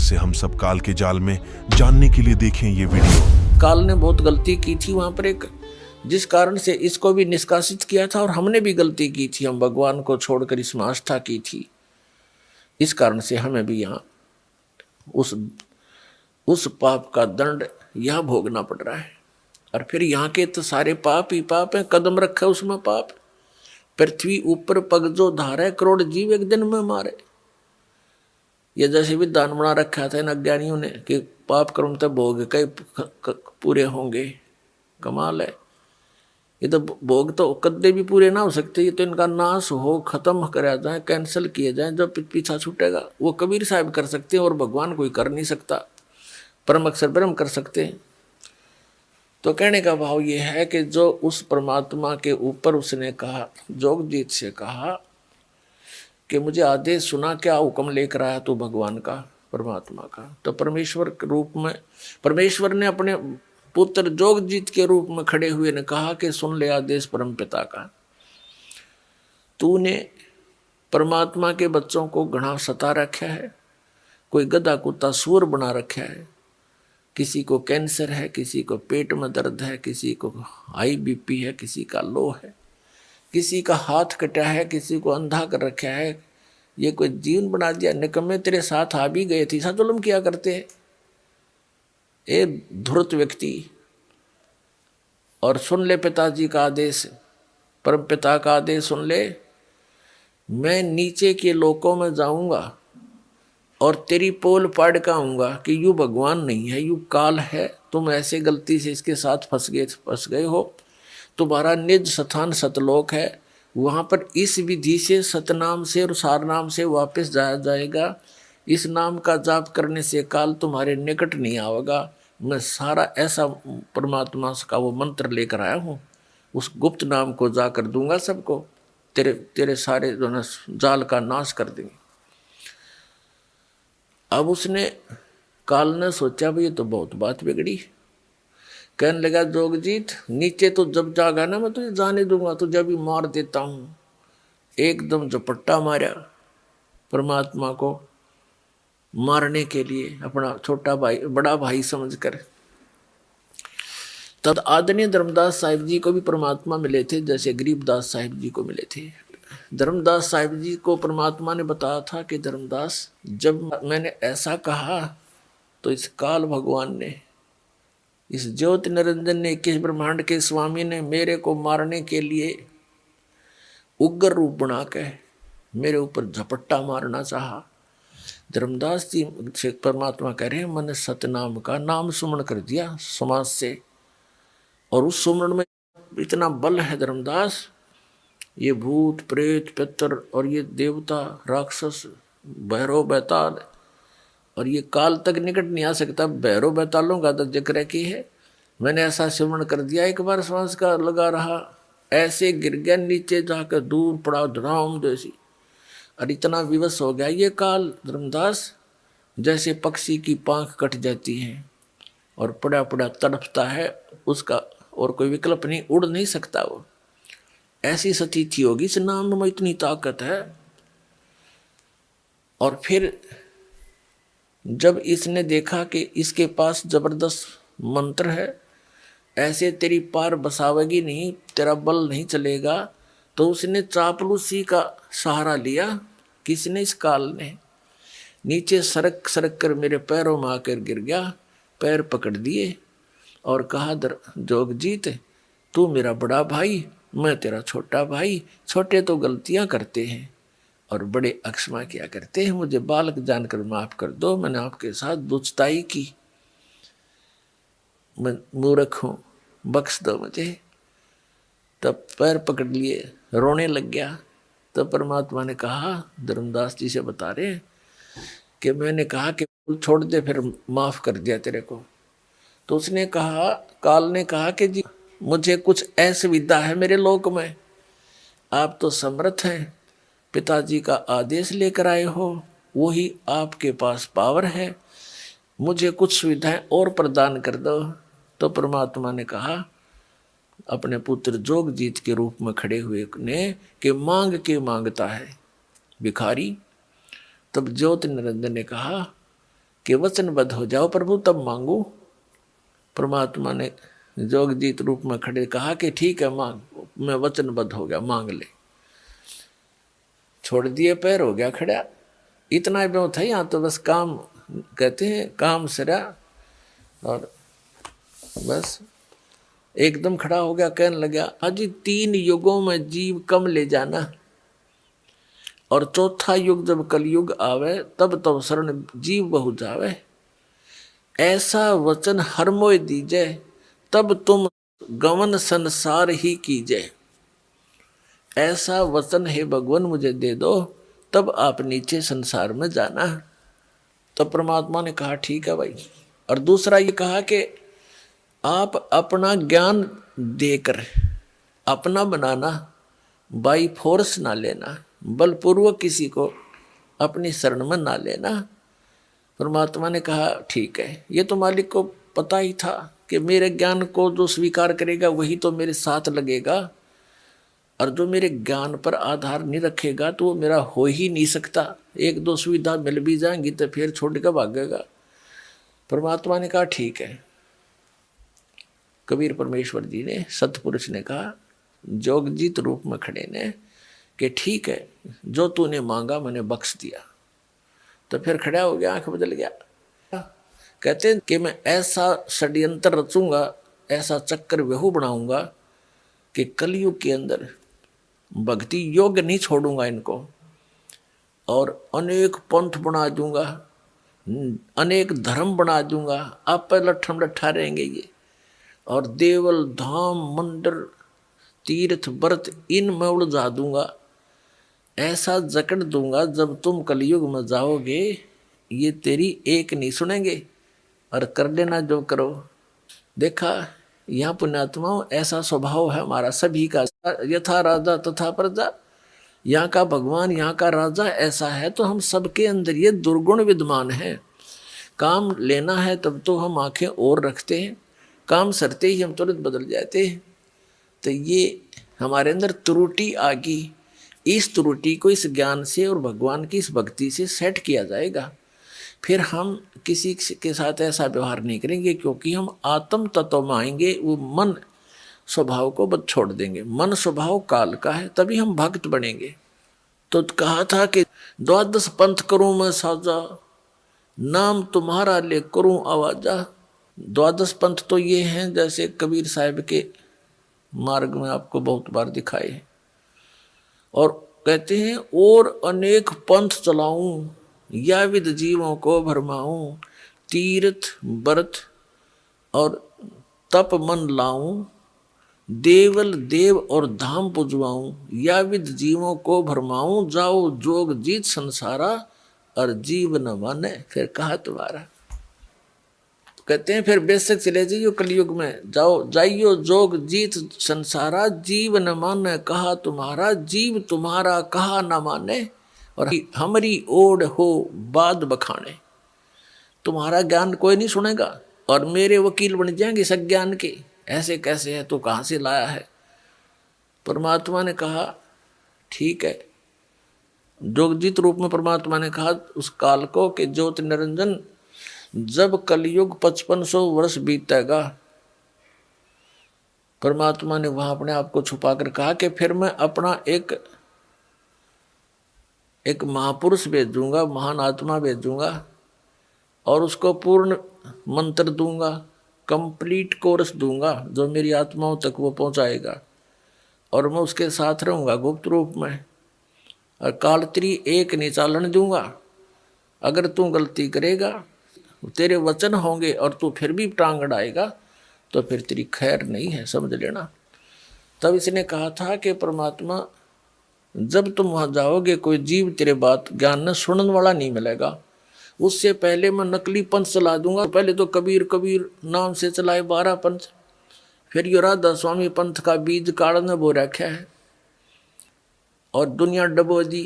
से हम सब काल के जाल में जानने के लिए देखें ये वीडियो। काल ने बहुत गलती की थी वहां पर एक, जिस कारण से इसको भी निष्कासित किया था, और हमने भी गलती की थी, हम भगवान को छोड़कर इसमें आस्था की थी। इस कारण से हमें भी यहाँ उस पाप का दंड यह भोगना पड़ रहा है। और फिर यहाँ के तो सारे पाप ही पाप है, कदम रखा उसमें पाप। पृथ्वी ऊपर पग जो धारे, करोड़ जीव एक दिन में मारे। ये जैसे भी दान बना रखा था इन अज्ञानियों ने कि पाप कर्म तब भोग कई पूरे होंगे। कमाल है। ये तो भोग तो कदे भी पूरे ना हो सकते, ये तो इनका नाश हो, खत्म कराया जाए, कैंसिल किए जाए, जब पीछा छूटेगा। वो कबीर साहब कर सकते हैं और भगवान कोई कर नहीं सकता। परम अक्षर ब्रह्म कर सकते हैं। तो कहने का भाव ये है कि जो उस परमात्मा के ऊपर उसने कहा, जोगजीत से कहा कि मुझे आदेश सुना, क्या हुक्म लेकर आया तू भगवान का, परमात्मा का। तो परमेश्वर के रूप में परमेश्वर ने अपने पुत्र जोगजीत के रूप में खड़े हुए ने कहा कि सुन ले आदेश परम पिता का। तूने परमात्मा के बच्चों को घना सता रखा है, कोई गधा कुत्ता सूअर बना रखा है। किसी को कैंसर है, किसी को पेट में दर्द है, किसी को हाई बीपी है, किसी का लो है, किसी का हाथ कटा है, किसी को अंधा कर रखा है। ये कोई जीवन बना दिया। निकम्मे तेरे साथ आ भी गए थे, ऐसा जुल्म किया करते हैं ए धूर्त व्यक्ति। और सुन ले पिताजी का आदेश, परम पिता का आदेश सुन ले। मैं नीचे के लोकों में जाऊंगा और तेरी पोल पाड़ का आऊंगा कि यू भगवान नहीं है, यू काल है। तुम ऐसे गलती से इसके साथ फंस गए हो। तुम्हारा निज स्थान सतलोक है, वहां पर इस विधि से सतनाम से और सार नाम से वापस जाया जाएगा। इस नाम का जाप करने से काल तुम्हारे निकट नहीं आवेगा। मैं सारा ऐसा परमात्मा का वो मंत्र लेकर आया हूँ, उस गुप्त नाम को जाकर दूंगा सबको। तेरे सारे जो ना जाल का नाश कर देंगे। अब उसने काल ने सोचा भाई ये तो बहुत बात बिगड़ी। कहने लगा जोगजीत, नीचे तो जब जागा ना मैं तुझे जाने दूंगा, तुझे अभी मार देता हूं। एकदम झपट्टा मारा परमात्मा को मारने के लिए, अपना छोटा भाई बड़ा भाई समझकर। तद आदरणीय धर्मदास साहिब जी को भी परमात्मा मिले थे, जैसे गरीबदास साहिब जी को मिले थे। धर्मदास साहिब जी को परमात्मा ने बताया था कि धर्मदास, जब मैंने ऐसा कहा तो इस काल भगवान ने, इस ज्योति निरंजन ने, 21 ब्रह्मांड के स्वामी ने मेरे को मारने के लिए उग्र रूप बना के मेरे ऊपर झपट्टा मारना चाहा। धर्मदास जी से परमात्मा कह रहे हैं, मैंने सतनाम का नाम सुमरण कर दिया समाज से, और उस सुमरण में इतना बल है धर्मदास, ये भूत प्रेत पितर और ये देवता राक्षस भैरव बैताल और ये काल तक निकट नहीं आ सकता। भैरव बैतालों का तो जिक्र की है। मैंने ऐसा सिमरण कर दिया, एक बार श्वास का लगा रहा, ऐसे गिर गया नीचे जाकर, दूर पड़ा धराम जैसी, और इतना विवश हो गया ये काल धर्मदास, जैसे पक्षी की पांख कट जाती है और पड़ा पड़ा तड़पता है, उसका और कोई विकल्प नहीं, उड़ नहीं सकता वो। ऐसी स्थिति होगी, इस नाम में इतनी ताकत है। और फिर जब इसने देखा कि इसके पास जबरदस्त मंत्र है, ऐसे तेरी पार बसावेगी नहीं, तेरा बल नहीं चलेगा, तो उसने चापलूसी का सहारा लिया। किसने? इस काल ने। नीचे सरक सरक कर मेरे पैरों में आकर गिर गया, पैर पकड़ दिए और कहा, जोगजीत तू मेरा बड़ा भाई, मैं तेरा छोटा भाई। छोटे तो गलतियां करते हैं और बड़े अक्षमा किया करते हैं, मुझे बालक जानकर माफ कर दो, मैंने आपके साथ दुष्टाई की, मैं मूर्ख हूं, बख्श दो मुझे। तब पैर पकड़ लिए, रोने लग गया। तब परमात्मा ने कहा, धर्मदास जी से बता रहे कि मैंने कहा कि छोड़ दे, फिर माफ कर दिया तेरे को। तो उसने कहा, काल ने कहा कि जी मुझे कुछ असुविधा है मेरे लोक में, आप तो समर्थ हैं, पिताजी का आदेश लेकर आए हो, वही आपके पास पावर है, मुझे कुछ सुविधाएं और प्रदान कर दो। तो परमात्मा ने कहा अपने पुत्र जोगजीत के रूप में खड़े हुए ने कि मांग के मांगता है भिखारी। तब ज्योति निरंजन ने कहा कि वचनबद्ध हो जाओ प्रभु तब मांगू। परमात्मा ने जोगजीत रूप में खड़े कहा कि ठीक है मांग, मैं वचनबद्ध हो गया, मांग ले। छोड़ दिए पैर, हो गया खड़ा। इतना ब्यों था यहाँ तो बस काम कहते हैं काम सरा, और बस एकदम खड़ा हो गया। कहने लगा अजी 3 युगों में जीव कम ले जाना, और चौथा युग जब कलयुग आवे तब तब शरण जीव बहु जावे। ऐसा वचन हर मोय दीजे, तब तुम गमन संसार ही कीजे। ऐसा वचन हे भगवान मुझे दे दो, तब आप नीचे संसार में जाना। तब परमात्मा ने कहा ठीक है भाई। और दूसरा ये कहा कि आप अपना ज्ञान देकर अपना बनाना, बाई फोर्स ना लेना, बलपूर्वक किसी को अपनी शरण में ना लेना। परमात्मा ने कहा ठीक है। ये तो मालिक को पता ही था कि मेरे ज्ञान को जो स्वीकार करेगा वही तो मेरे साथ लगेगा, और जो मेरे ज्ञान पर आधार नहीं रखेगा तो वो मेरा हो ही नहीं सकता। 1-2 सुविधा मिल भी जाएंगी तो फिर छोड़ कर भागेगा। परमात्मा ने कहा ठीक है। कबीर परमेश्वर जी ने, सतपुरुष ने कहा जोगजीत रूप में खड़े ने कि ठीक है, जो तूने मांगा मैंने बख्श दिया। तो फिर खड़ा हो गया, आंख बदल गया। कहते हैं कि मैं ऐसा षड्यंत्र रचूंगा, ऐसा चक्कर व्यहू बनाऊंगा कि कलयुग के अंदर भक्ति योग्य नहीं छोड़ूंगा इनको, और अनेक पंथ बना दूंगा, अनेक धर्म बना दूंगा। आप पर लट्ठम लट्ठा रहेंगे ये, और देवल धाम मंदिर तीर्थ व्रत इनमें उलझा दूंगा। ऐसा जकड़ दूंगा जब तुम कलयुग में जाओगे ये तेरी एक नहीं सुनेंगे, और कर लेना जो करो। देखा यहाँ पुण्यात्माओं, ऐसा स्वभाव है हमारा सभी का। यथा राजा तथा प्रजा, यहाँ का भगवान यहाँ का राजा ऐसा है, तो हम सबके अंदर ये दुर्गुण विद्यमान है। काम लेना है तब तो हम आंखें और रखते हैं, काम सरते ही हम तुरंत बदल जाते हैं। तो ये हमारे अंदर त्रुटि आ गई। इस त्रुटि को इस ज्ञान से और भगवान की इस भक्ति से सेट किया जाएगा। फिर हम किसी के साथ ऐसा व्यवहार नहीं करेंगे, क्योंकि हम आत्म तत्व में आएंगे। वो मन स्वभाव को बद छोड़ देंगे। मन स्वभाव काल का है, तभी हम भक्त बनेंगे। तो कहा था कि 12 पंथ करूं मैं साजा, नाम तुम्हारा ले करूं आवाजा। 12 पंथ तो ये हैं जैसे कबीर साहब के मार्ग में आपको बहुत बार दिखाए, और कहते हैं और अनेक पंथ चलाऊं, या विद जीवों को भरमाऊं। तीर्थ व्रत और तप मन लाऊं, देवल देव और धाम पुजवाऊं। या विद जीवों को भरमाऊं, जाओ जोग जीत संसारा, और जीव न माने फिर कहा तुम्हारा। कहते हैं फिर बेशक चले जाइयो कलयुग में, जाओ जाइयो जोग जीत संसारा, जीव न माने कहा तुम्हारा। जीव तुम्हारा कहा न माने, और हमारी ओढ़ हो बाद बखाने। तुम्हारा ज्ञान कोई नहीं सुनेगा, और मेरे वकील बन जाएंगे सज्ञान के। ऐसे कैसे है, तो कहाँ से लाया है। परमात्मा ने कहा ठीक है। जोगजीत रूप में परमात्मा ने कहा उस काल को कि ज्योति निरंजन, जब कलयुग 5500 वर्ष बीतेगा, परमात्मा ने वहां अपने आप को छुपा कर कहा कि फिर मैं अपना एक महापुरुष भेजूंगा, महान आत्मा भेजूंगा, और उसको पूर्ण मंत्र दूंगा, कंप्लीट कोर्स दूंगा, जो मेरी आत्माओं तक वो पहुंचाएगा, और मैं उसके साथ रहूंगा गुप्त रूप में। और कालत्री एक नहीं चालन दूंगा। अगर तू गलती करेगा, तेरे वचन होंगे और तू फिर भी टांग अड़ाएगा, तो फिर तेरी खैर नहीं है, समझ लेना। तब इसने कहा था कि परमात्मा जब तुम वहां जाओगे कोई जीव तेरे बात ज्ञान न सुनने वाला नहीं मिलेगा। उससे पहले मैं नकली पंथ चला दूंगा। पहले तो कबीर कबीर नाम से चलाए 12 पंथ, फिर यो राधा स्वामी पंथ का बीज काढ़ने बो रखा है, और दुनिया डबो दी,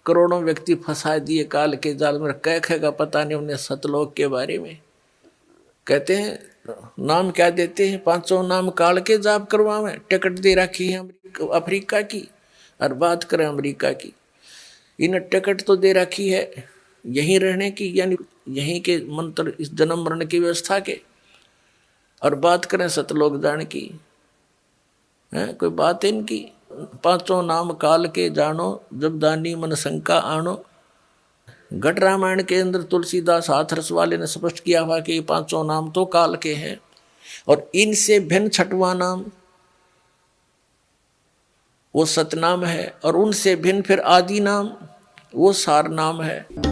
करोड़ों व्यक्ति फंसा दिए काल के जाल में। कह खेगा पता नहीं उन्हें सतलोक के बारे में। कहते हैं नाम क्या देते हैं, 500 नाम काल के जाप करवावें। टिकट दे रखी है अफ्रीका की, और बात करें अमेरिका की, इन्हें टिकट तो दे रखी है यहीं रहने की, यानी यहीं के मंत्र, इस जन्म मरण की व्यवस्था के। और बात करें सतलोक दान की, है कोई बात इनकी। पांचों नाम काल के जानो, जब दानी मन शंका आनो। घट रामायण के अंदर तुलसीदास हाथरस वाले ने स्पष्ट किया हुआ कि ये पांचों नाम तो काल के हैं, और इनसे भिन्न छठवां नाम वो सतनाम है, और उनसे भिन्न फिर आदि नाम वो सार नाम है।